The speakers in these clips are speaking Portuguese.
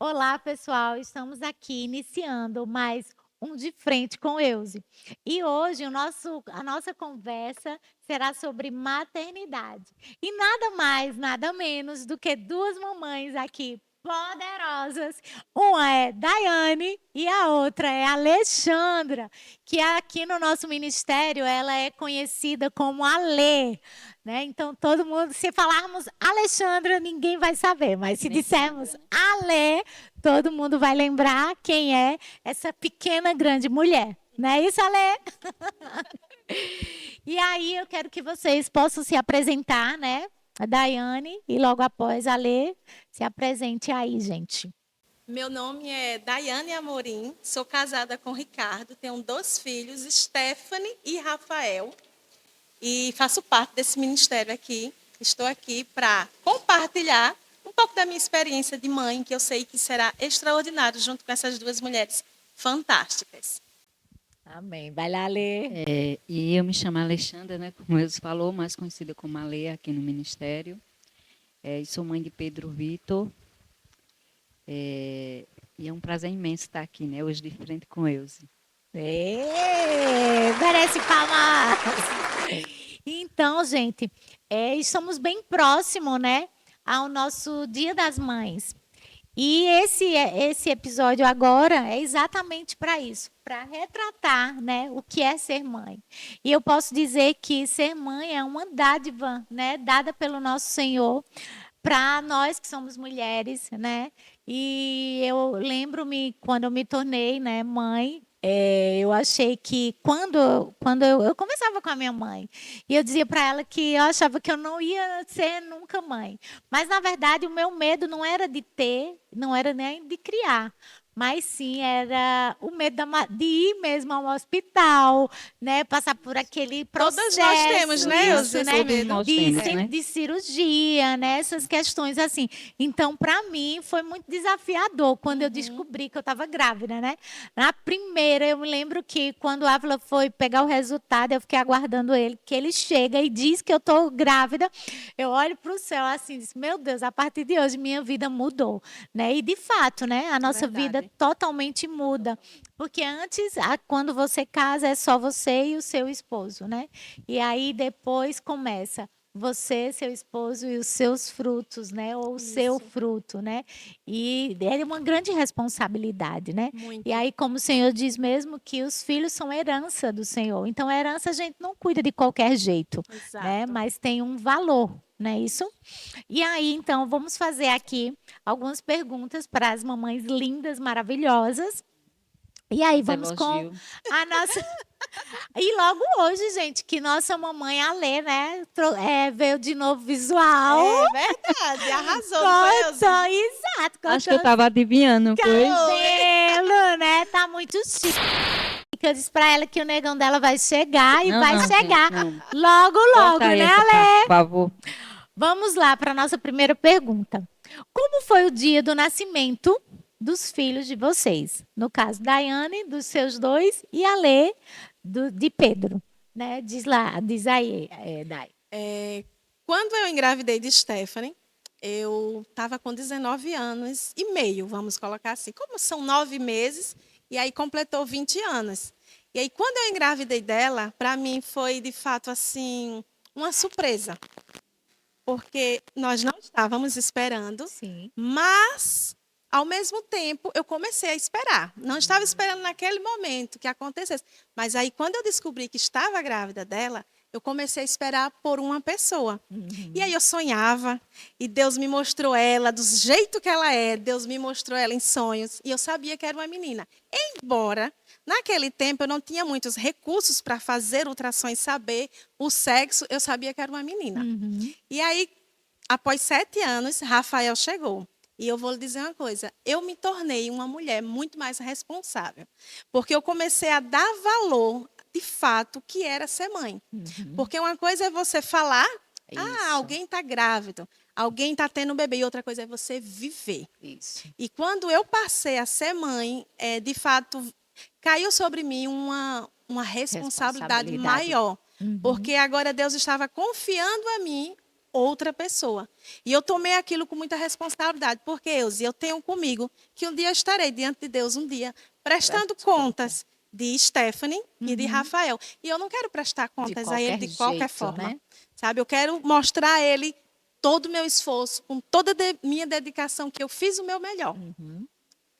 Olá, pessoal. Estamos aqui iniciando mais um De Frente com Eusi. E hoje a nossa conversa será sobre maternidade. E nada mais, nada menos do que duas mamães aqui poderosas. Uma é Daiane e a outra é Alexandra, que aqui no nosso ministério ela é conhecida como Alê, né? Então todo mundo, se falarmos Alexandra, ninguém vai saber, mas se dissermos Alê, todo mundo vai lembrar quem é essa pequena grande mulher. Não é isso, Alê? E aí eu quero que vocês possam se apresentar, né? A Daiane e logo após a Lê, se apresente aí, gente. Meu nome é Daiane Amorim, sou casada com Ricardo, tenho 2 filhos, Stephanie e Rafael, e faço parte desse ministério aqui. Estou aqui para compartilhar um pouco da minha experiência de mãe, que eu sei que será extraordinário junto com essas duas mulheres fantásticas. Amém. Vai lá, Lê. E eu me chamo Alexandra, né, como Deus falou, mais conhecida como Alê aqui no Ministério. E sou mãe de Pedro Vitor. E é um prazer imenso estar aqui, né, hoje de frente com Eusi. Merece palmas! Então, gente, estamos bem próximo, né, ao nosso Dia das Mães. E esse episódio agora é exatamente para isso, para retratar, né, o que é ser mãe. E eu posso dizer que ser mãe é uma dádiva, né, dada pelo nosso Senhor para nós que somos mulheres, né? E eu lembro-me quando eu me tornei, né, mãe. Eu achei que quando eu conversava com a minha mãe e eu dizia para ela que eu achava que eu não ia ser nunca mãe, mas na verdade o meu medo não era de ter, não era nem de criar, mas sim era o medo de ir mesmo ao hospital, né, passar por aquele Todas nós temos, processo, né, Eusi, isso, esse né, medo? Nós temos, né? de cirurgia, né, essas questões assim. Então, para mim foi muito desafiador quando eu descobri que eu estava grávida, né? Na primeira, eu me lembro que quando a Ávila foi pegar o resultado, eu fiquei aguardando ele, que ele chega e diz que eu estou grávida. Eu olho para o céu assim, disse, meu Deus, a partir de hoje minha vida mudou, né? E de fato, né? A nossa vida Verdade. totalmente muda. Porque antes, quando você casa, é só você e o seu esposo, né? E aí depois começa você, seu esposo e os seus frutos, né? Ou o seu Isso. fruto, né? E é uma grande responsabilidade, né? E Muito. aí, como o Senhor diz mesmo, que os filhos são herança do Senhor. Então, a herança a gente não cuida de qualquer jeito, né? Exato. Mas tem um valor, não é isso? E aí, então, vamos fazer aqui algumas perguntas para as mamães lindas, maravilhosas. E aí, Os vamos com elogios. a nossa. E logo hoje, gente, que nossa mamãe Alê, né, veio de novo visual. É verdade, arrasou, não foi, Eusi? Cortou, exato, Acho que eu cortou estava adivinhando, foi? cabelo, né? Tá muito chique. Eu disse pra ela que o negão dela vai chegar e Não, vai não, chegar gente, não. logo, logo, Corta aí né, essa parte, Alê? por favor. Vamos lá para nossa primeira pergunta. Como foi o dia do nascimento dos filhos de vocês? No caso, Daiane, dos seus dois, e Alê, de Pedro, né? Diz aí, Dai. Quando eu engravidei de Stephanie, eu estava com 19 anos e meio, vamos colocar assim. Como são 9 meses, e aí completou 20 anos. E aí, quando eu engravidei dela, para mim foi, de fato, assim, uma surpresa. Porque nós não estávamos esperando, Sim. mas, ao mesmo tempo, eu comecei a esperar. Não estava esperando naquele momento que acontecesse. Mas aí, quando eu descobri que estava grávida dela, eu comecei a esperar por uma pessoa. E aí eu sonhava, e Deus me mostrou ela do jeito que ela é, Deus me mostrou ela em sonhos, e eu sabia que era uma menina. Embora, naquele tempo, eu não tinha muitos recursos para fazer ultrassom e saber o sexo, eu sabia que era uma menina. Uhum. E aí, após 7 anos, Rafael chegou. E eu vou lhe dizer uma coisa, eu me tornei uma mulher muito mais responsável, porque eu comecei a dar valor, de fato, que era ser mãe. Porque uma coisa é você falar, Isso. alguém está grávido, alguém está tendo um bebê, e outra coisa é você viver. Isso. E quando eu passei a ser mãe, de fato, caiu sobre mim uma responsabilidade Responsabilidade. maior. Porque agora Deus estava confiando a mim outra pessoa. E eu tomei aquilo com muita responsabilidade, porque, Euzi, eu tenho comigo que um dia eu estarei diante de Deus, um dia, prestando contas de Stephanie e de Rafael. E eu não quero prestar contas a ele de qualquer forma. Né? Sabe? Eu quero mostrar a ele todo o meu esforço, com toda a minha dedicação, que eu fiz o meu melhor.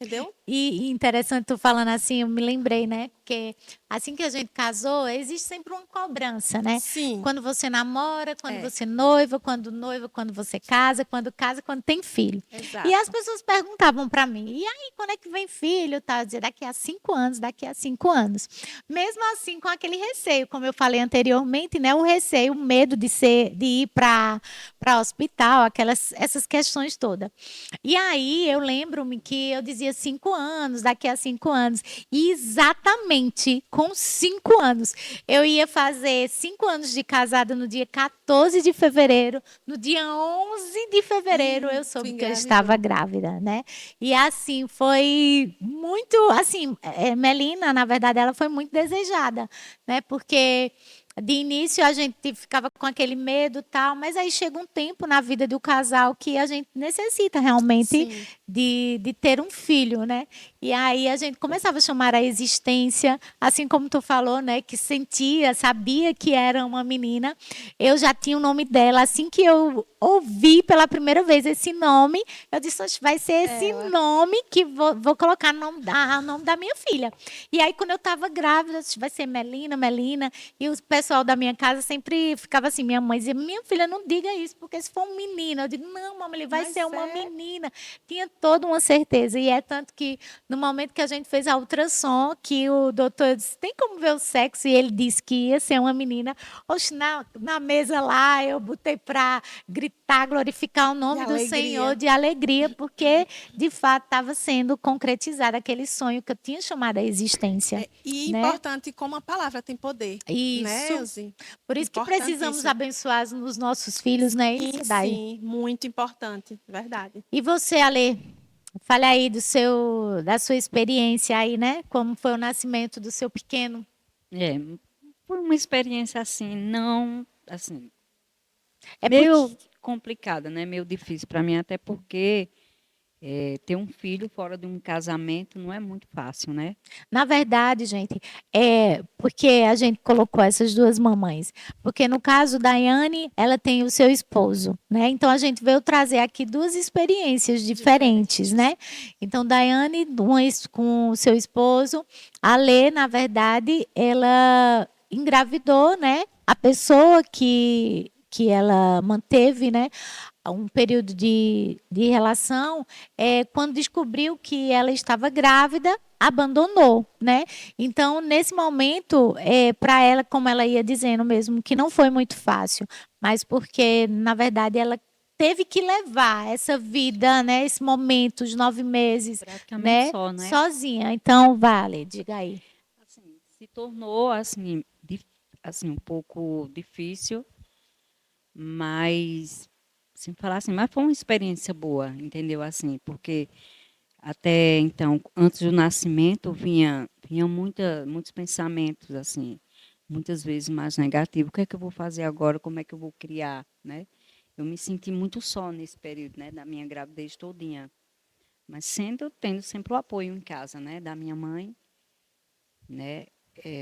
Entendeu? E interessante tu falando assim, eu me lembrei, né? Porque assim que a gente casou, existe sempre uma cobrança, né? Sim. Quando você namora, quando você noiva, quando você casa, quando tem filho. Exato. E as pessoas perguntavam para mim, e aí, quando é que vem filho? Tá? Eu dizia, daqui a 5 anos, daqui a 5 anos. Mesmo assim, com aquele receio, como eu falei anteriormente, né? O receio, o medo de ir para hospital, essas questões todas. E aí eu lembro-me que eu dizia 5 anos, daqui a 5 anos. E exatamente com 5 anos. Eu ia fazer 5 anos de casada no dia 14 de fevereiro. No dia 11 de fevereiro eu soube que eu estava grávida, né? E assim, foi muito, assim, Melina, na verdade, ela foi muito desejada, né? Porque de início a gente ficava com aquele medo e tal, mas aí chega um tempo na vida do casal que a gente necessita realmente de ter um filho, né? E aí a gente começava a chamar a existência, assim como tu falou, né? Que sentia, sabia que era uma menina. Eu já tinha o nome dela. Assim que eu ouvi pela primeira vez esse nome, eu disse, "Oxe, vai ser esse nome que vou colocar o nome da minha filha." E aí, quando eu estava grávida, eu disse, vai ser Melina, Melina. E o pessoal da minha casa sempre ficava assim, minha mãe dizia, minha filha, não diga isso, porque se for um menino, eu digo, não, mamãe, ele vai ser uma menina. Tinha toda uma certeza. E é tanto que no momento que a gente fez a ultrassom, que o doutor disse, tem como ver o sexo? E ele disse que ia ser uma menina. Oxe, na mesa lá, eu botei para gritar, glorificar o nome do Senhor de alegria, porque, de fato, estava sendo concretizado aquele sonho que eu tinha chamado a existência. E né? importante como a palavra tem poder. Isso. Né, Euzi? Por isso que precisamos abençoar os nossos filhos, né? Isso daí. Sim, muito importante, verdade. E você, Ale? Fale aí da sua experiência aí, né? Como foi o nascimento do seu pequeno? Foi uma experiência assim, não, assim, É meio complicada, né? Meio difícil para mim, até porque ter um filho fora de um casamento não é muito fácil, né? Na verdade, gente, porque a gente colocou essas duas mamães. Porque no caso da Yane, ela tem o seu esposo, né? Então a gente veio trazer aqui duas experiências diferentes, né? Então, Daiane com o seu esposo, a Lê, na verdade, ela engravidou, né? A pessoa que ela manteve, né? Um período de relação, quando descobriu que ela estava grávida, abandonou, né? Então, nesse momento, para ela, como ela ia dizendo mesmo, que não foi muito fácil, mas porque, na verdade, ela teve que levar essa vida, né? Esse momento, os 9 meses, praticamente só, né? Sozinha. Então, vale, diga aí. Assim, se tornou assim, um pouco difícil, mas sem falar assim, mas foi uma experiência boa, entendeu? Assim, porque até então, antes do nascimento, vinham muitos pensamentos assim, muitas vezes mais negativos. O que é que eu vou fazer agora? Como é que eu vou criar, né? Eu me senti muito só nesse período, né, da minha gravidez todinha. Mas tendo sempre o apoio em casa, né, da minha mãe, né,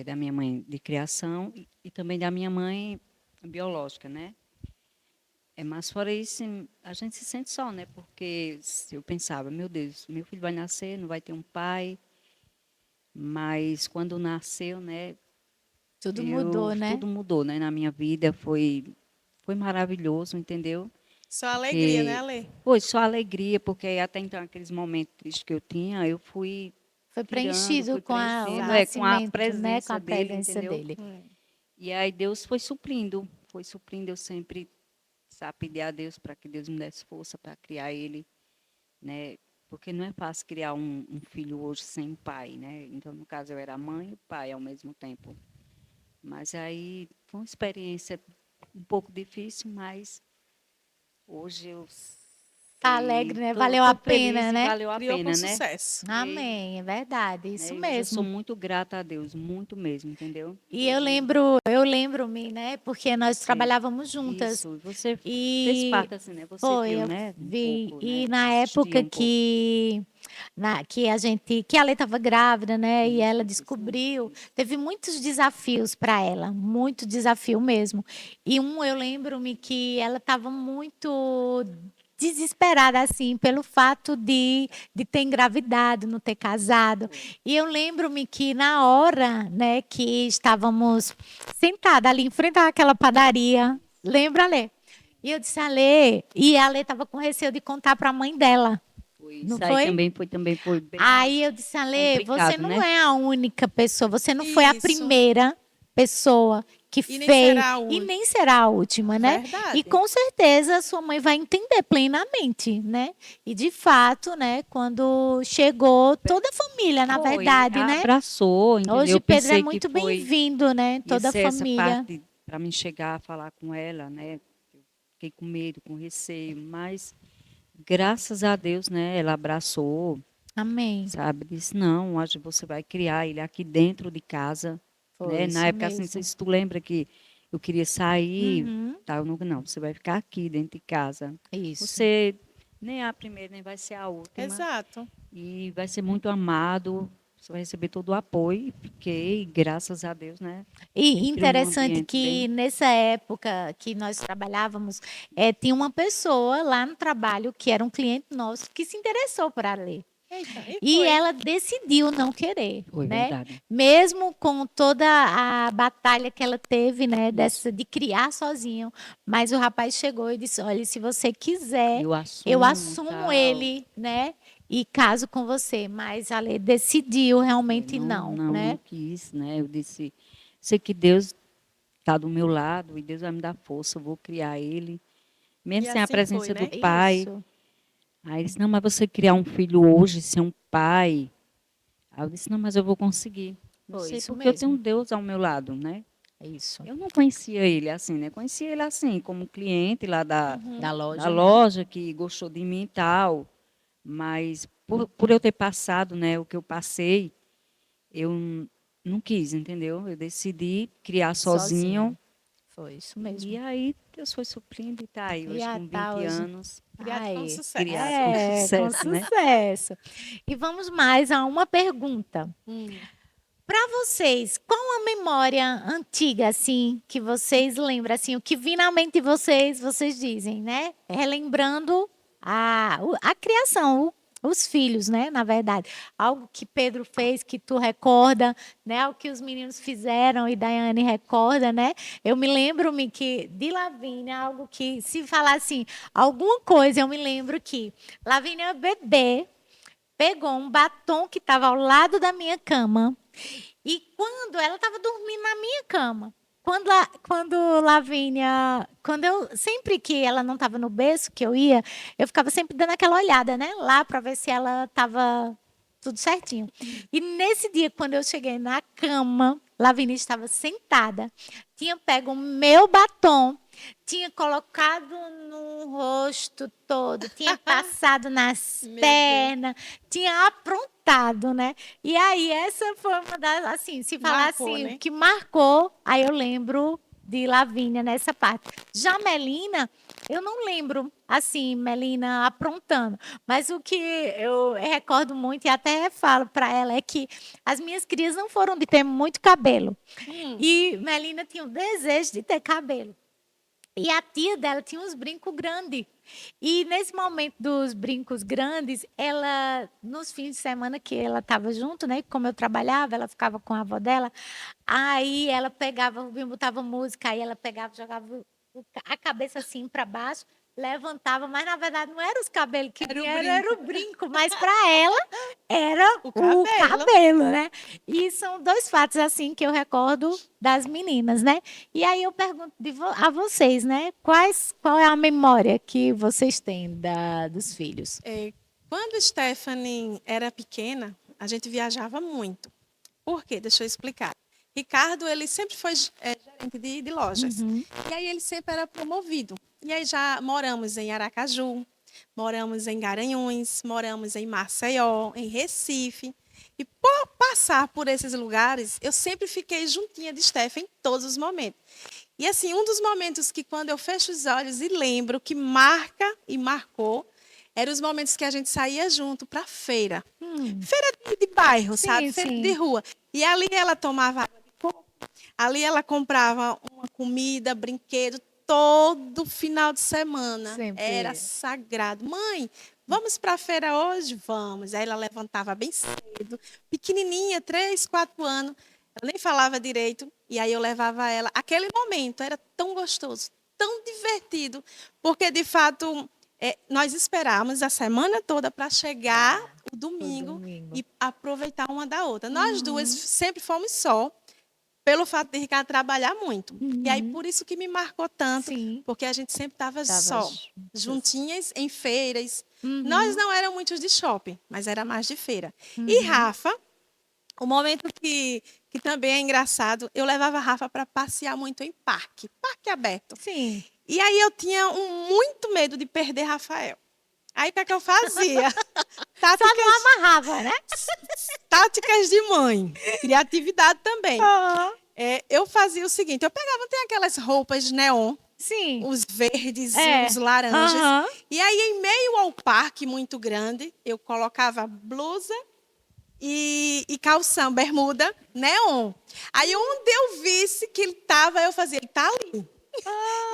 da minha mãe de criação e também da minha mãe biológica, né? Mas fora isso, a gente se sente só, né? Porque eu pensava, meu Deus, meu filho vai nascer, não vai ter um pai. Mas quando nasceu, né? Tudo mudou, né? Tudo mudou, né? Na minha vida foi maravilhoso, entendeu? Só alegria, né, Ale? Foi só alegria, porque até então, aqueles momentos tristes que eu tinha, eu fui preenchido com com a presença, né? Com a dele, presença entendeu? dele. E aí Deus foi suprindo, eu sempre pedir a Deus para que Deus me desse força para criar ele, né? Porque não é fácil criar um filho hoje sem pai, né? Então, no caso, eu era mãe e pai ao mesmo tempo. Mas aí foi uma experiência um pouco difícil, mas hoje eu Tá alegre, né? Tô- Valeu tô a feliz pena, e né? valeu a Criou pena, com né? sucesso. Amém, é verdade, Né? isso E hoje eu sou mesmo. muito grata a Deus, muito mesmo, entendeu? E eu lembro-me, né? Porque nós Sim. trabalhávamos juntas. Isso, você fez E parte assim, né? Você foi, viu, eu né? Um vi. pouco, E né? na época Assistia um pouco. que a Lê estava grávida, né? E ela Isso mesmo. descobriu, teve muitos desafios para ela, muito desafio mesmo. E eu lembro-me que ela estava muito desesperada assim pelo fato de ter engravidado, não ter casado. E eu lembro-me que na hora, né, que estávamos sentada ali em frente àquela padaria, lembra, Lê? E eu disse, Alê, e a Alê estava com receio de contar para a mãe dela, não Isso aí foi? também foi bem Aí eu disse, Alê, você complicado, não né? é a única pessoa, você não foi a Isso. primeira pessoa que E nem fez, será a e única. nem será a última, né? E Verdade. com certeza a sua mãe vai entender plenamente, né? E de fato, né, quando chegou toda a família, na Foi, verdade, né? abraçou, entendeu? Hoje Eu Pedro é pensei que muito foi bem-vindo, né? ia Toda a ser essa família. parte para mim chegar a falar com ela, né? Eu fiquei com medo, com receio, mas graças a Deus, né? Ela abraçou, Amém. sabe? Disse, não, acho que você vai criar ele aqui dentro de casa, Foi né? Na isso época, assim, não sei mesmo. se tu lembra que eu queria sair, Uhum, tal, não, você vai ficar aqui dentro de casa. isso. Você nem é a primeira, nem vai ser a última, Exato. e vai ser muito amado, você vai receber todo o apoio. E fiquei, graças a Deus, né? E Criou um interessante ambiente que bem. nessa época que nós trabalhávamos, tinha uma pessoa lá no trabalho que era um cliente nosso que se interessou por Alê. Eita, e E foi. ela decidiu não querer, Foi né? verdade. Mesmo com toda a batalha que ela teve, né, Isso. de criar sozinho, mas o rapaz chegou e disse: "Olha, se você quiser, Eu eu assumo, assumo tal. ele, né? E caso com você". Mas a Lê decidiu Foi, realmente não, não, não, não né? quis, né? Eu disse, sei que Deus está do meu lado e Deus vai me dar força, eu vou criar ele, mesmo E sem a assim foi, presença do né? pai. Isso. Aí ele disse, não, mas você criar um filho hoje sem um pai. Aí eu disse, não, mas eu vou conseguir. Não Foi sei, isso porque eu tenho um mesmo. Deus ao meu lado, né? Isso. Eu não conhecia ele assim, né? Conhecia ele assim, como cliente lá Da da loja, né? loja, que gostou de mim e tal. Mas por eu ter passado, né, o que eu passei, eu não quis, entendeu? Eu decidi criar sozinho. Sozinho. Foi isso E mesmo. aí Deus foi suprindo e tá aí, E hoje a com tá 20 hoje. anos, Criado com Aí. sucesso. criado com Com sucesso, né? sucesso. E vamos mais a uma pergunta. Hum. Para vocês, qual a memória antiga, assim, que vocês lembram, assim, o que vem na mente de vocês, vocês dizem, né? Relembrando a criação, os filhos, né? Na verdade, algo que Pedro fez, que tu recorda, né? Algo que os meninos fizeram e Daiane recorda, né? Eu me lembro-me que de Lavínia, algo que, se falar assim, alguma coisa, eu me lembro que Lavínia bebê pegou um batom que estava ao lado da minha cama e quando ela estava dormindo na minha cama, quando Lavínia, sempre que ela não estava no berço, que eu ficava sempre dando aquela olhada, né, lá para ver se ela estava tudo certinho. E nesse dia, quando eu cheguei na cama, Lavínia estava sentada, tinha pego o meu batom, tinha colocado no rosto todo, tinha passado nas Meu Deus. pernas, tinha aprontado, né? E aí, essa foi uma das, assim, se falar Marcou, assim, o né? que marcou, aí eu lembro de Lavínia nessa parte. Já Melina, eu não lembro, assim, Melina aprontando, mas o que eu recordo muito e até falo para ela é que as minhas crias não foram de ter muito cabelo. Hum. E Melina tinha o desejo de ter cabelo. E a tia dela tinha uns brincos grandes. E nesse momento dos brincos grandes, ela, nos fins de semana que ela estava junto, né? Como eu trabalhava, ela ficava com a avó dela. Aí ela pegava, botava música, aí ela pegava, jogava a cabeça assim para baixo, levantava, mas na verdade não era os cabelos que Era o vinha, brinco. era o brinco, mas para ela era O o cabelo. cabelo, né? E são dois fatos assim que eu recordo das meninas, né? E aí eu pergunto a vocês, né? Qual é a memória que vocês têm dos filhos? Quando Stephanie era pequena, a gente viajava muito. Por quê? Deixa eu explicar. Ricardo, ele sempre foi gerente de lojas. Uhum. E aí ele sempre era promovido. E aí já moramos em Aracaju, moramos em Garanhuns, moramos em Maceió, em Recife. E por passar por esses lugares, eu sempre fiquei juntinha de Steph em todos os momentos. E assim, um dos momentos que quando eu fecho os olhos e lembro que marca e marcou, eram os momentos que a gente saía junto para feira. Feira de bairro, sabe? Feira de rua. E ali ela tomava água de coco, ali ela comprava uma comida, brinquedo, todo final de semana. Sempre. Era sagrado. Mãe, vamos para a feira hoje? Vamos. Aí ela levantava bem cedo, pequenininha, 3, 4 anos. Ela nem falava direito. E aí eu levava ela. Aquele momento era tão gostoso, tão divertido, porque de fato nós esperávamos a semana toda para chegar o domingo e aproveitar uma da outra. Nós duas sempre fomos só, pelo fato de Ricardo trabalhar muito. E aí, por isso que me marcou tanto, porque a gente sempre estava só, juntinhas em feiras. Nós não éramos muitos de shopping, mas era mais de feira. E Rafa, o momento que também é engraçado, eu levava a Rafa para passear muito em parque aberto. Sim. E aí eu tinha muito medo de perder Rafael. Aí o que é que eu fazia? Só não amarrava, né? Táticas de mãe. Criatividade também. Eu fazia o seguinte, eu pegava, tem aquelas roupas neon, Sim. os verdes e os laranjas. E aí, em meio ao parque muito grande, eu colocava blusa e calção, bermuda, neon. Aí, onde eu visse que ele estava, eu fazia, ele está ali.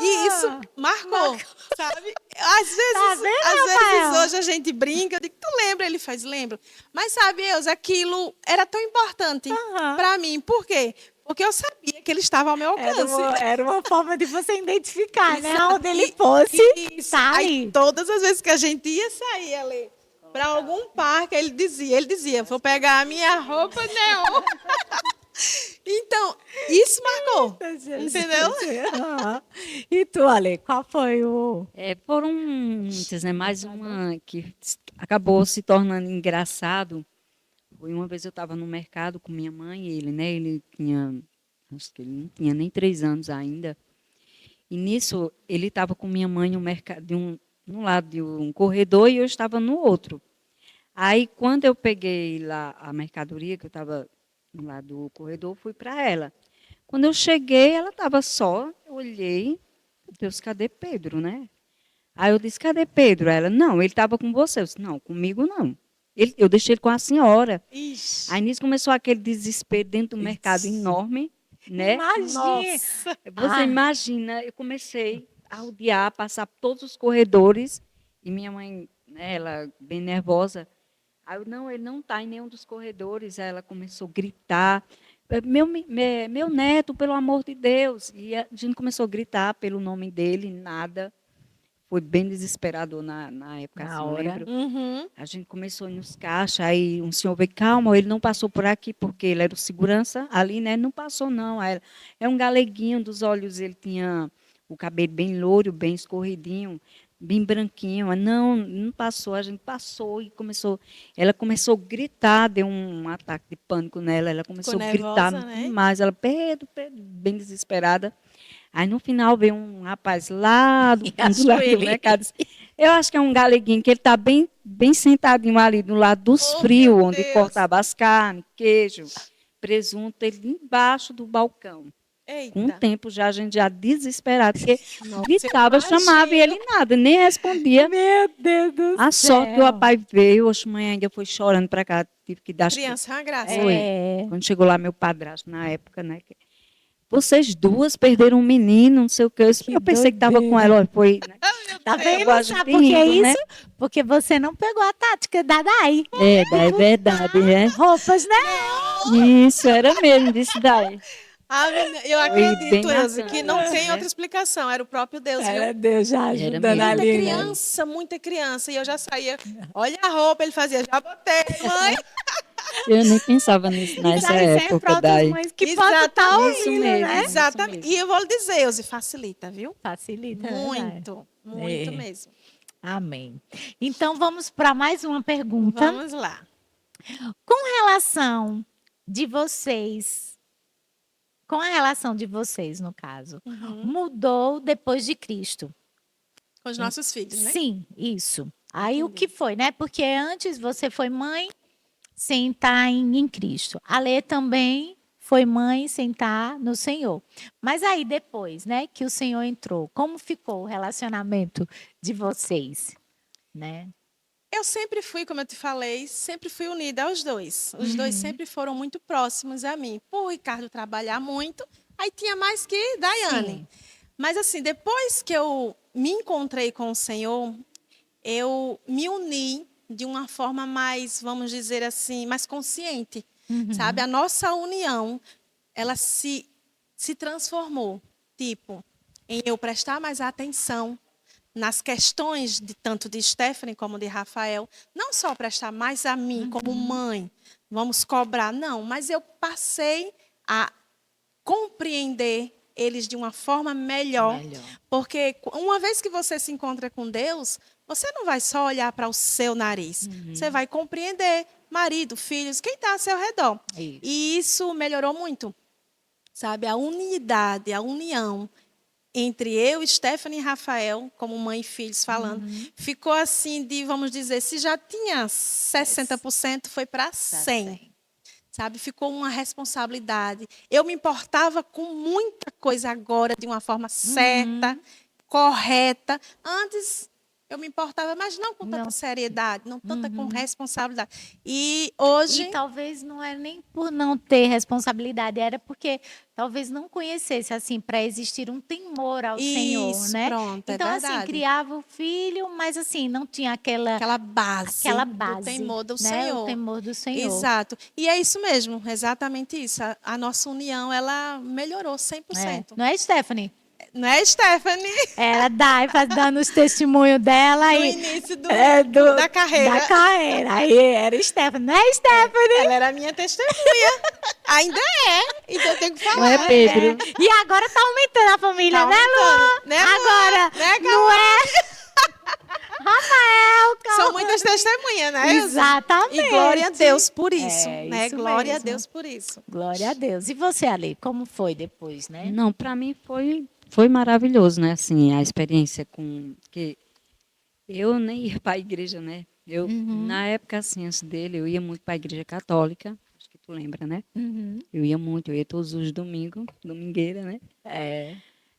E isso marcou, sabe? Às vezes hoje a gente brinca, eu digo, tu lembra? Ele faz, lembro. Mas sabe, Eusa, aquilo era tão importante para mim. Por quê? Porque eu sabia que ele estava ao meu alcance. Era uma forma de você identificar, né? Onde ele fosse, tá ali. Aí, todas as vezes que a gente ia sair ali para algum parque, ele dizia, vou pegar a minha roupa neon. Então, isso marcou, entendeu? E tu, Ale, qual foi o... Foram muitas, né? Mais uma que acabou se tornando engraçado. Foi uma vez eu estava no mercado com minha mãe e ele, né? Ele tinha, acho que ele não tinha nem 3 anos ainda. E nisso, ele estava com minha mãe no mercado, num lado de um corredor e eu estava no outro. Aí, quando eu peguei lá a mercadoria, que eu estava no lado do corredor, fui para ela. Quando eu cheguei, ela estava só, eu olhei, Deus, cadê Pedro, né? Aí eu disse, cadê Pedro? Ela, não, ele estava com você. Eu disse, não, comigo não. Eu deixei ele com a senhora. Ixi. Aí nisso começou aquele desespero dentro do mercado enorme, né? Imagina! Você imagina, eu comecei a rodear, passar por todos os corredores, e minha mãe, né, ela bem nervosa, aí eu, não, ele não está em nenhum dos corredores. Aí ela começou a gritar, meu neto, pelo amor de Deus. E a gente começou a gritar pelo nome dele, nada. Foi bem desesperador na época, Na assim, eu hora. lembro. A gente começou nos caixas, aí um senhor veio, calma, ele não passou por aqui, porque ele era o segurança ali, né? Não passou, não. Aí, é um galeguinho dos olhos, ele tinha o cabelo bem louro, bem escorridinho, bem branquinho. Não passou, a gente passou e ela começou a gritar, deu um ataque de pânico nela, ela começou a gritar demais, ela, Pedro, bem desesperada. Aí, no final, veio um rapaz lá do fundo lá do mercado. Eu acho que é um galeguinho, que ele está bem, bem sentadinho ali do lado dos frios, onde cortava as carnes, queijo, presunto, ele embaixo do balcão. Eita. Com o tempo, a gente já desesperado, porque gritava, chamava e ele nada, nem respondia. Meu Deus do céu! A sorte que o rapaz veio, hoje manhã ainda foi chorando para cá, tive que dar... Criança é uma graça. Quando chegou lá meu padrasto, na época, né? Vocês duas perderam um menino, não sei o quê. Eu pensei que estava com ela, olha, foi... Né? Tá vendo? Sabe por que é isso? Né? Porque você não pegou a tática da Dai. É verdade, né? Roupas, né? Isso, era mesmo, disse Dai. Eu acredito, Elza, que não tem outra explicação. Era o próprio Deus. Era Deus já ajudando ali. Muita criança. E eu já saía, olha a roupa, ele fazia, já botei, mãe. Eu nem pensava nisso nessa época, Dai. Que exatamente, isso mesmo, né? Exatamente. Isso mesmo. E eu vou lhe dizer, Elza, facilita, viu? Facilita. Muito mesmo. Amém. Então, vamos para mais uma pergunta. Vamos lá. Com a relação de vocês, no caso, mudou depois de Cristo? Com os nossos filhos, né? Sim, isso. Aí o que foi, né? Porque antes você foi mãe sem estar em Cristo. A Lê também foi mãe sem estar no Senhor. Mas aí depois, né, que o Senhor entrou, como ficou o relacionamento de vocês, né? Eu sempre fui, como eu te falei, sempre fui unida aos dois. Os dois Uhum. sempre foram muito próximos a mim. Por o Ricardo trabalhar muito, aí tinha mais que Daiane. Sim. Mas assim, depois que eu me encontrei com o Senhor, eu me uni de uma forma mais, vamos dizer assim, mais consciente, sabe? A nossa união, ela se transformou, tipo, em eu prestar mais atenção nas questões de tanto de Stephanie como de Rafael, não só prestar mais a mim como mãe, vamos cobrar, não, mas eu passei a compreender eles de uma forma melhor, Melhor. porque uma vez que você se encontra com Deus, você não vai só olhar para o seu nariz, você vai compreender marido, filhos, quem está ao seu redor. Isso. E isso melhorou muito, sabe? A unidade, a união entre eu, Stephanie e Rafael, como mãe e filhos falando, ficou assim de, vamos dizer, se já tinha 60%, foi para 100%. Sabe, ficou uma responsabilidade. Eu me importava com muita coisa agora de uma forma certa, correta. Antes eu me importava, mas não com tanta seriedade, não tanta com responsabilidade. E hoje E talvez não é nem por não ter responsabilidade, era porque talvez não conhecesse assim para existir um temor ao Senhor, isso, né? pronto, é Então assim, verdade. criava o filho, mas assim, não tinha aquela base, do temor do né? Senhor. O temor do Senhor. Exato. E é isso mesmo, exatamente isso. A nossa união, ela melhorou 100%. Não é, Stephanie? Não é, Stephanie? Era Dai dando os testemunhos dela No e início da carreira. Da carreira. Aí era Stephanie, não é Stephanie? Ela era minha testemunha. Ainda é. Então eu tenho que falar. Não é Pedro? E agora tá aumentando a família, Tá né, Lu? aumentando, né, Lu? Agora, Né, não é? Rafael, São muitas testemunhas, né? Exatamente. E glória a Deus por isso, É, né? isso Glória mesmo. a Deus por isso. Glória a Deus. E você, Ali, como foi depois, né? Não, para mim foi maravilhoso, né? Assim, a experiência com que eu nem ia para a igreja, né? Eu na época assim, antes dele, eu ia muito para a igreja católica, acho que tu lembra, né? Eu ia muito, eu ia todos os domingos, domingueira, né? É.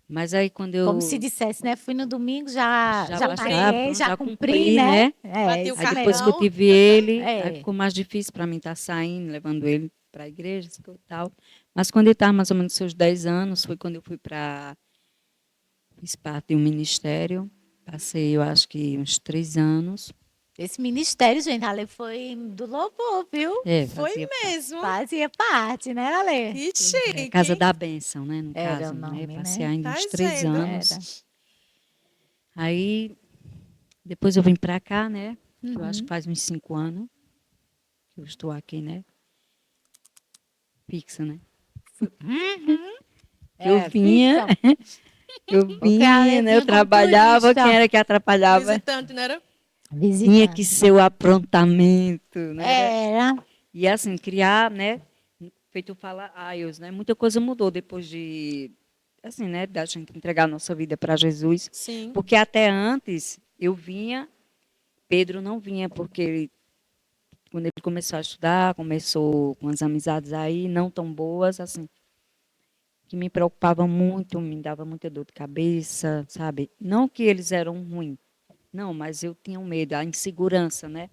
Mas aí quando eu Como se dissesse, né? Fui no domingo, já cumpri, paguei, já já cumpri, cumpri, né? né? Bati o Aí depois que eu cartão. tive ele, É. aí ficou mais difícil para mim estar saindo, levando ele para a igreja e tal. Mas quando ele estava mais ou menos seus 10 anos, foi quando eu fui para fiz parte de um ministério. Passei, eu acho que uns 3 anos. Esse ministério, gente, Ale foi do louvor, viu? Foi Fazia mesmo. Fazia parte, né, Ale? Que chique. Casa da Bênção, né? No Era caso, o nome, né? né? Passei ainda uns Tá 3 vendo? anos. Aí, depois eu vim para cá, né? Eu acho que faz uns 5 anos que eu estou aqui, né? Fixa, né? Eu vinha, eu vinha, né? Eu trabalhava, quem era que atrapalhava? Visitante, não era? Tinha que ser o aprontamento, né? Era. E assim, criar, né? Feito falar IELTS, né? Muita coisa mudou depois de, assim, né? Da gente entregar a nossa vida para Jesus. Sim. Porque até antes eu vinha, Pedro não vinha, porque quando ele começou a estudar, começou com as amizades aí, não tão boas, assim, que me preocupava muito, me dava muita dor de cabeça, sabe? Não que eles eram ruins, não, mas eu tinha um medo, a insegurança, né?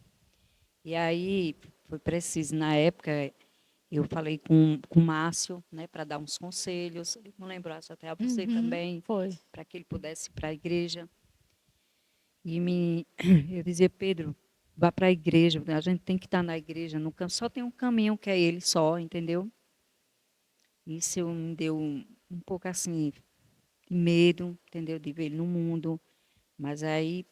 E aí foi preciso, na época, eu falei com o Márcio, né, para dar uns conselhos, não lembro, acho até a você também, Foi. para que ele pudesse ir para a igreja. E eu dizia, Pedro, vá para a igreja, a gente tem que estar na igreja, só tem um caminho que é ele só, entendeu? Isso me deu um pouco assim, de medo, entendeu, de ver ele no mundo. Mas aí,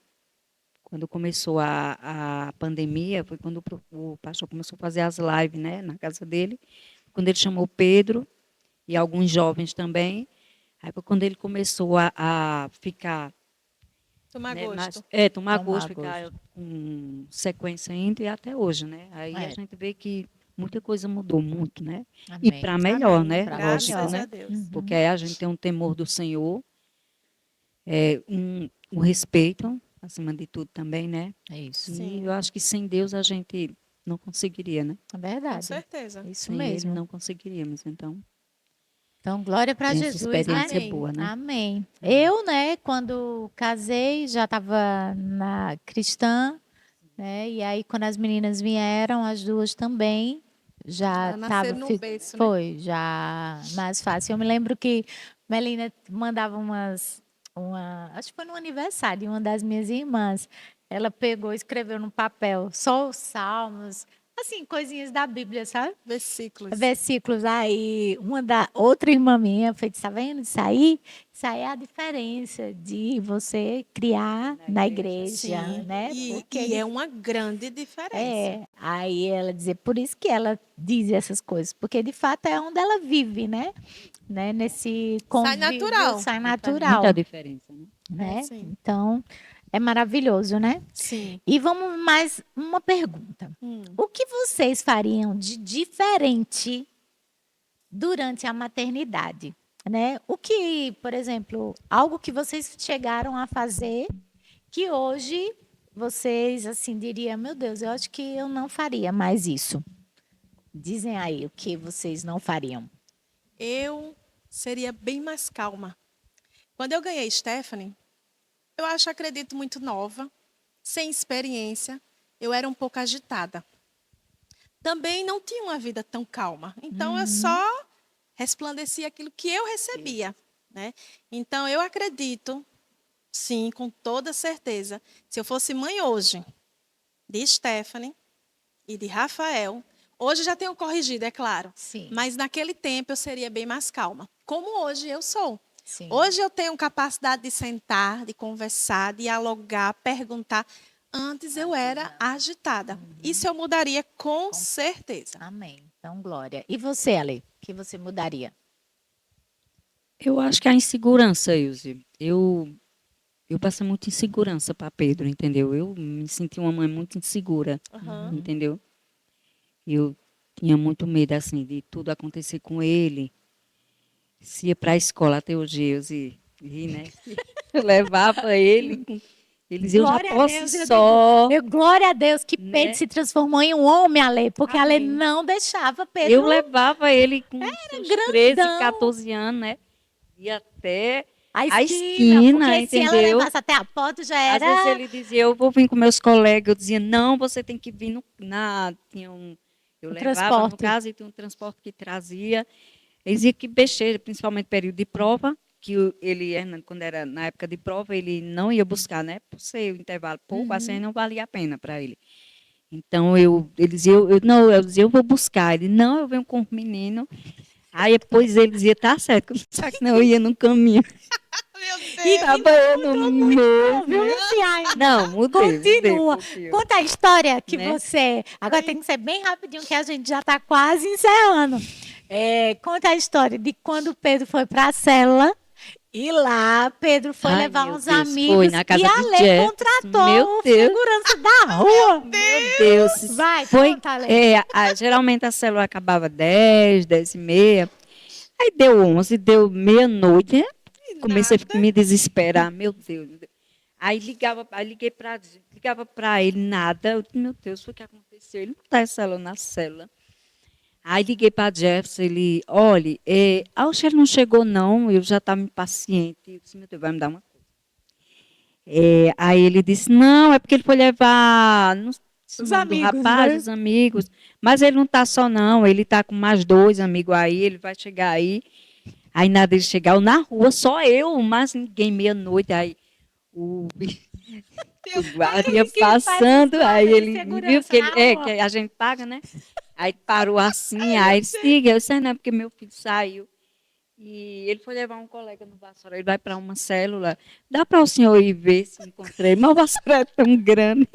quando começou a pandemia, foi quando o pastor começou a fazer as lives, né, na casa dele. Quando ele chamou Pedro e alguns jovens também. Aí foi quando ele começou a ficar... Tomar né, gosto. tomar Tomar gosto, ficar com sequência indo e até hoje, né? Aí a gente vê que muita coisa mudou muito, né? E Amém. para melhor, Amém. né? Graças Lógico, a né? Deus. Porque aí a gente tem um temor do Senhor. o respeito, acima de tudo também, né? É isso. E Sim. eu acho que sem Deus a gente não conseguiria, né? É Com verdade. certeza. Isso Sem mesmo. Ele não conseguiríamos. Então, Então, glória para tem essa Jesus, né? experiência Amém. boa, né? Amém. Eu, né, quando casei, já estava na cristã, né? E aí, quando as meninas vieram, as duas também, já Já nasceram estava. no berço, né? Foi, já mais fácil. Eu me lembro que Melina mandava acho que foi no aniversário de uma das minhas irmãs. Ela pegou e escreveu no papel só os salmos, assim, coisinhas da Bíblia, sabe? Versículos. Versículos aí, outra irmã minha fez, tá vendo isso aí? Isso aí é a diferença de você criar na igreja, Sim. né? E Porque é uma grande diferença. aí ela dizia, por isso que ela diz essas coisas, porque de fato é onde ela vive, né? Nesse Sai convívio, natural. sai Faz natural, muita diferença, né? né? Sim. Então, é maravilhoso, né? Sim. E vamos mais uma pergunta. O que vocês fariam de diferente durante a maternidade, né? O que, por exemplo, algo que vocês chegaram a fazer que hoje vocês assim diriam, meu Deus, eu acho que eu não faria mais isso. Dizem aí o que vocês não fariam. Eu seria bem mais calma. Quando eu ganhei Stephanie, eu acredito, muito nova, sem experiência, eu era um pouco agitada. Também não tinha uma vida tão calma. Então, eu só resplandecia aquilo que eu recebia, né? Então, eu acredito, sim, com toda certeza, se eu fosse mãe hoje, de Stephanie e de Rafael, hoje já tenho corrigido, é claro, Sim. mas naquele tempo eu seria bem mais calma, como hoje eu sou. Sim. Hoje eu tenho capacidade de sentar, de conversar, dialogar, perguntar. Antes eu era agitada. Isso eu mudaria com certeza. Amém. Então, glória. E você, Ale? O que você mudaria? Eu acho que a insegurança, Ilse. Eu passei muita insegurança para Pedro, entendeu? Eu me senti uma mãe muito insegura, Aham. entendeu? Eu tinha muito medo, assim, de tudo acontecer com ele. Se ia para a escola até hoje, Ilse, né? Eu levava ele, ele dizia, eu já Glória a posso Deus, ir eu só. glória a Deus que Né? Pedro se transformou em um homem, Ale, porque Ale Amém. não deixava Eu Pedro levava ele com seus 13, grandão. 14 anos, né? E até A a esquina, porque se ela entendeu? levasse até a porta já Às vezes era. ele dizia, eu vou vir com meus colegas. Eu dizia, não, você tem que vir eu O levava, no transporte. caso, e tinha um transporte que trazia. Ele dizia que besteira, principalmente período de prova, que ele, quando era na época de prova, ele não ia buscar, né? Por ser o intervalo pouco, assim não valia a pena para ele. Então, ele dizia, não, eu dizia, eu vou buscar. Ele, não, eu venho com o menino. Aí depois ele dizia, tá certo, só que não, eu ia no caminho. Meu Deus. E Tava eu no meio. viu, Luciane? Não, mudei. Continua. Porque Conta a história que Né? você. Agora tem que ser bem rapidinho, que a gente já está quase encerrando. Conta a história de quando o Pedro foi para a célula. E lá, Pedro foi Ai, levar meu uns Deus, amigos foi na casa e a de Lê Jefferson. contratou Meu o Deus. segurança da rua. Meu Deus. Vai, Foi, conta, Lê. geralmente a célula acabava 10, 10 e meia. Aí deu 11, deu meia-noite. Né? Comecei a me desesperar. Meu Deus. Aí ligava para ele, nada. Eu disse, meu Deus, foi o que aconteceu? Ele não está em célula, na célula. Aí liguei para Jefferson, ele, olha, o ele não chegou não, eu já estava impaciente. Eu disse, meu Deus, vai me dar uma coisa. Aí ele disse, não, é porque ele foi levar Os o nome do amigos, rapaz, né? os amigos. Mas ele não está só não, ele está com mais 2 amigos aí, ele vai chegar aí. Aí nada, ele chegou na rua, só eu, mas ninguém, meia-noite, aí o guarda ia passando, aí ele viu que, que a gente paga, né? Aí parou assim, aí ele siga, eu sei não, é porque meu filho saiu. E ele foi levar um colega no Vassoura, ele vai para uma célula, dá para o senhor ir ver se encontrei, mas o Vassoura é tão grande.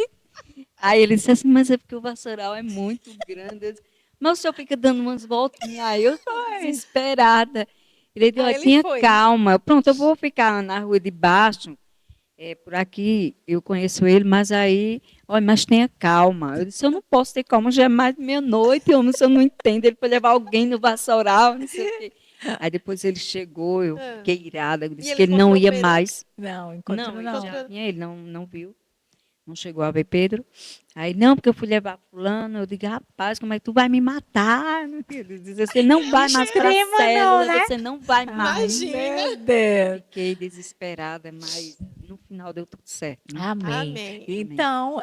Aí ele disse assim, mas é porque o Vassoural é muito grande. Eu disse, mas o senhor fica dando umas voltinhas aí, eu estou desesperada. Ele disse, olha, tenha calma, pronto, eu vou ficar na rua de baixo, por aqui, eu conheço ele, mas aí, olha, mas tenha calma. Eu disse, eu não posso ter calma, já é mais de meia-noite, homem, o senhor não entende, ele foi levar alguém no Vassoural, não sei o quê. Aí depois ele chegou, eu Ah. fiquei irada, eu disse ele que ele não encontrou ia Pedro? mais. Não, Não, encontrou ele não. já tinha, ele não viu, não chegou a ver Pedro. Aí, não, porque eu fui levar fulano, eu digo, rapaz, como é que tu vai me matar? Ele diz, você não vai mais para a Extrema não, célula, né? você não vai mais. Imagina. Meu Deus. Fiquei desesperada, mas no final deu tudo certo, né? Amém. Amém. Então,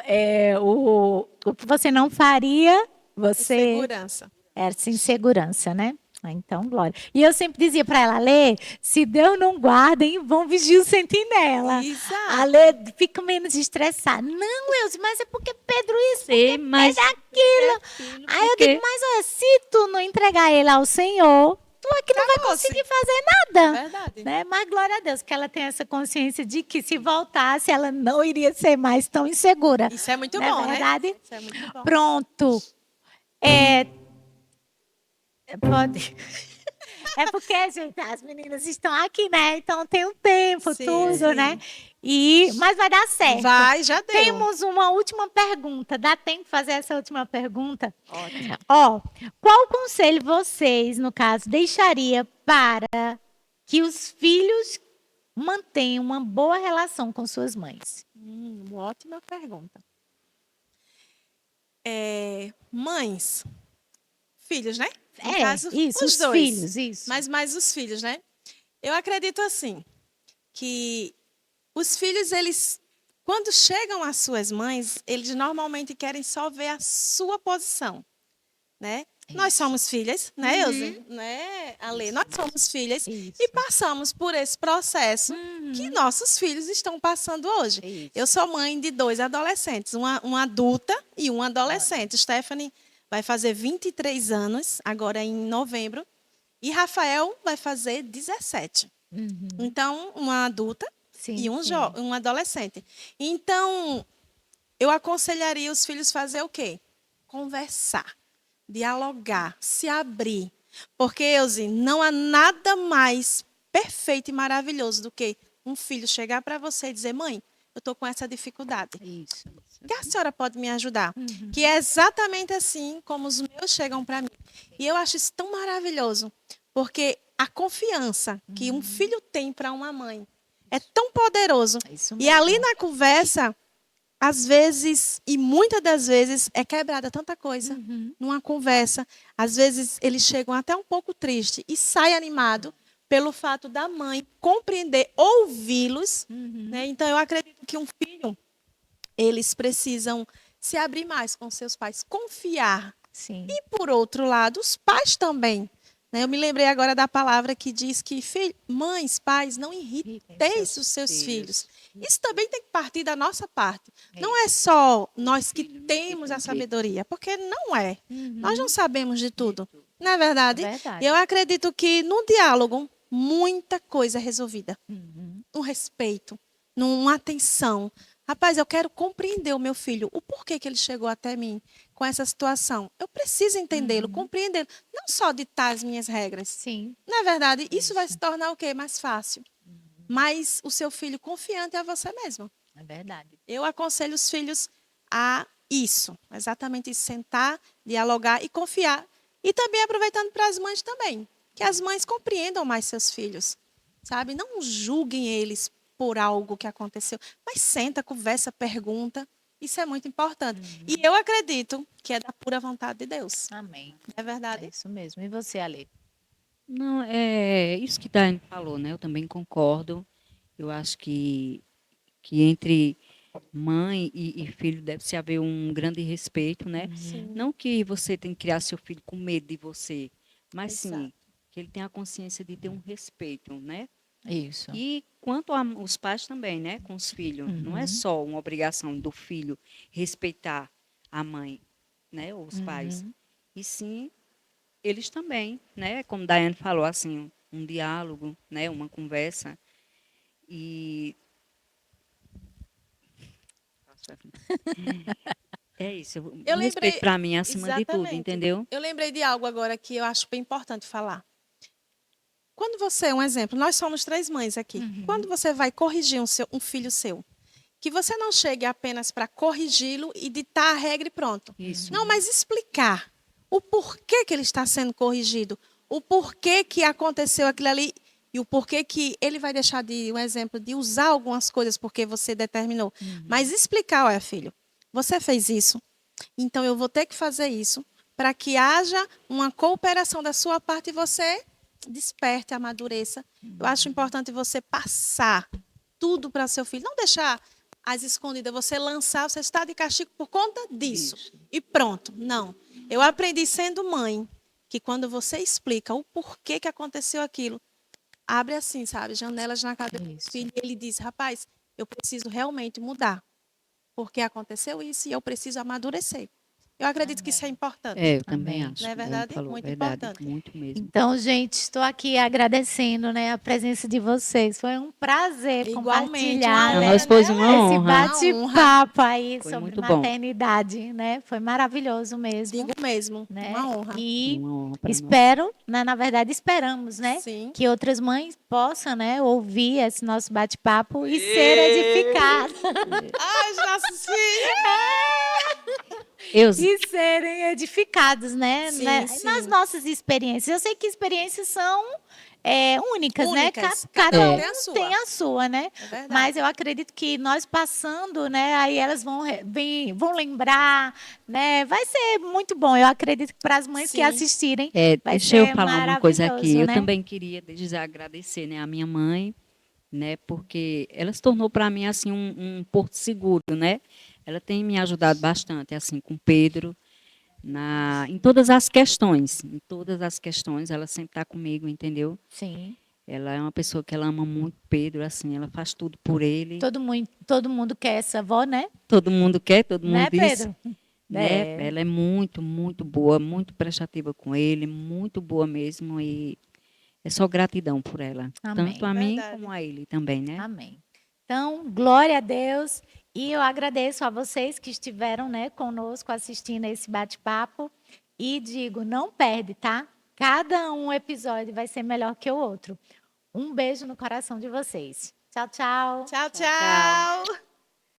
o que você não faria, você Segurança. era sem segurança, né? Ah, então, glória. E eu sempre dizia para ela, Lê, se Deus não guarda, em vão vigia o sentinela. Exato. A Lê fica menos estressada. Não, Elze, mas é porque Pedro isso, Sei, mas aquilo. Aí eu digo, mas olha, se tu não entregar ele ao Senhor, tu aqui não vai Acabou-se. conseguir fazer nada. Verdade. Né? Mas glória a Deus que ela tem essa consciência de que se voltasse, ela não iria ser mais tão insegura. Isso é muito Não é bom, verdade? né? Isso é muito bom. Pronto. Pode. É porque, gente, as meninas estão aqui, né? Então tem o tempo, Sim, tudo, sim. né? Mas vai dar certo. Vai, já deu. Temos uma última pergunta. Dá tempo de fazer essa última pergunta? ótimo. Ó, qual conselho vocês, no caso, deixaria para que os filhos mantenham uma boa relação com suas mães? Uma ótima pergunta. Mães, filhos, né? No caso, isso, os dois. filhos, isso. Mas mais os filhos, né? Eu acredito assim, que os filhos, eles, quando chegam às suas mães, eles normalmente querem só ver a sua posição, né? Nós somos filhas, né, Elze? Né, Ale? Nós somos filhas Isso. e passamos por esse processo que nossos filhos estão passando hoje. Isso. Eu sou mãe de 2 adolescentes, uma adulta e um adolescente. Stephanie vai fazer 23 anos, agora em novembro, e Rafael vai fazer 17. Então, uma adulta Sim, e sim. um adolescente. Então, eu aconselharia os filhos fazer o quê? Conversar, dialogar, se abrir. Porque, Elze, não há nada mais perfeito e maravilhoso do que um filho chegar para você e dizer, mãe, eu estou com essa dificuldade. Isso. Que a senhora pode me ajudar? Que é exatamente assim como os meus chegam para mim. E eu acho isso tão maravilhoso, porque a confiança que um filho tem para uma mãe é tão poderoso. Isso E mesmo. ali na conversa, às vezes, e muitas das vezes, é quebrada tanta coisa. Numa conversa, às vezes eles chegam até um pouco tristes e saem animado pelo fato da mãe compreender, ouvi-los. Né? Então, eu acredito que um filho, eles precisam se abrir mais com seus pais, confiar. Sim. E, por outro lado, os pais também. Né? Eu me lembrei agora da palavra que diz que mães, pais, não irriteis os seus filhos. Isso também tem que partir da nossa parte. Não é só nós que temos a sabedoria, porque não é. Nós não sabemos de tudo. Não é verdade? Verdade. E eu acredito que no diálogo, muita coisa é resolvida. No respeito, numa atenção. Rapaz, eu quero compreender o meu filho, o porquê que ele chegou até mim com essa situação. Eu preciso entendê-lo, compreendê-lo. Não só ditar as minhas regras. Sim. Na verdade, isso vai se tornar o quê? Mais fácil. Mas o seu filho confiante a você mesmo. É verdade. Eu aconselho os filhos a isso. Exatamente isso. Sentar, dialogar e confiar. E também aproveitando para as mães também. Que as mães compreendam mais seus filhos. Sabe? Não julguem eles por algo que aconteceu. Mas senta, conversa, pergunta. Isso é muito importante. E eu acredito que é da pura vontade de Deus. Amém. É verdade? É isso mesmo. E você, Ale? Não, é isso que Daiane falou, né? Eu também concordo. Eu acho que entre mãe e filho deve-se haver um grande respeito, né? Sim. Não que você tem que criar seu filho com medo de você, mas sim Exato. que ele tenha a consciência de ter um respeito, né? Isso. E quanto aos pais também, né? Com os filhos, não é só uma obrigação do filho respeitar a mãe, né? Ou os pais, e sim eles também, né? Como Daiane falou, assim, um diálogo, né? Uma conversa e é isso. Eu O respeito lembrei- para mim é acima de tudo, Exatamente. entendeu? Eu lembrei de algo agora que eu acho bem importante falar. Quando você, um exemplo, nós somos 3 mães aqui. Quando você vai corrigir um filho seu, que você não chegue apenas para corrigi-lo e ditar a regra e pronto. Isso. Não, mas explicar o porquê que ele está sendo corrigido, o porquê que aconteceu aquilo ali e o porquê que ele vai deixar de, um exemplo, de usar algumas coisas porque você determinou. Mas explicar, olha, filho, você fez isso, então eu vou ter que fazer isso para que haja uma cooperação da sua parte e você desperte, amadureça. Eu acho importante você passar tudo para seu filho, não deixar as escondidas, você lançar, você está de castigo por conta disso. Isso. E pronto. Não. Eu aprendi sendo mãe que quando você explica o porquê que aconteceu aquilo, abre assim, sabe, janelas na cabeça do Isso. filho e ele diz, rapaz, eu preciso realmente mudar, porque aconteceu isso e eu preciso amadurecer. Eu acredito que isso é importante. Eu também Amém. acho. Não é Ela verdade? falou, Muito verdade, importante. muito mesmo. Então, gente, estou aqui agradecendo, né, a presença de vocês. Foi um prazer Igualmente, compartilhar, uma Para né, nós foi né, uma Alex? esse honra. bate-papo aí Foi sobre muito bom. maternidade, né? Foi maravilhoso mesmo, Digo mesmo, né? uma honra. E Uma honra para nós. espero, né, na verdade, esperamos, né, Sim. que outras mães possam, né, ouvir esse nosso bate-papo e ser edificadas. Ai, os nossos filhos! Eu, E serem edificados, né? Sim, Nas sim. nossas experiências. Eu sei que experiências são únicas, né? Únicas. Cada Cada um um tem a sua. tem a sua, né? É verdade. Mas eu acredito que nós passando, né? Aí elas vão lembrar, né? Vai ser muito bom. Eu acredito que para as mães que Sim. assistirem, vai deixa eu ser falar uma coisa aqui. maravilhoso, Eu né? também queria desde já agradecer, né, a minha mãe, né, porque ela se tornou para mim assim um porto seguro, né? Ela tem me ajudado bastante, assim, com o Pedro, em todas as questões. Em todas as questões, ela sempre está comigo, entendeu? Sim. Ela é uma pessoa que ela ama muito o Pedro, assim, ela faz tudo por ele. Todo mundo quer essa avó, né? Todo mundo quer, todo mundo Né, diz. Pedro? Né? É. Ela é muito, muito boa, muito prestativa com ele, muito boa mesmo, e é só gratidão por ela. Amém. Tanto a mim Verdade. como a ele também, né? Amém. Então, glória a Deus. E eu agradeço a vocês que estiveram, né, conosco assistindo esse bate-papo. E digo, não perde, tá? Cada um episódio vai ser melhor que o outro. Um beijo no coração de vocês. Tchau, tchau. Tchau, tchau.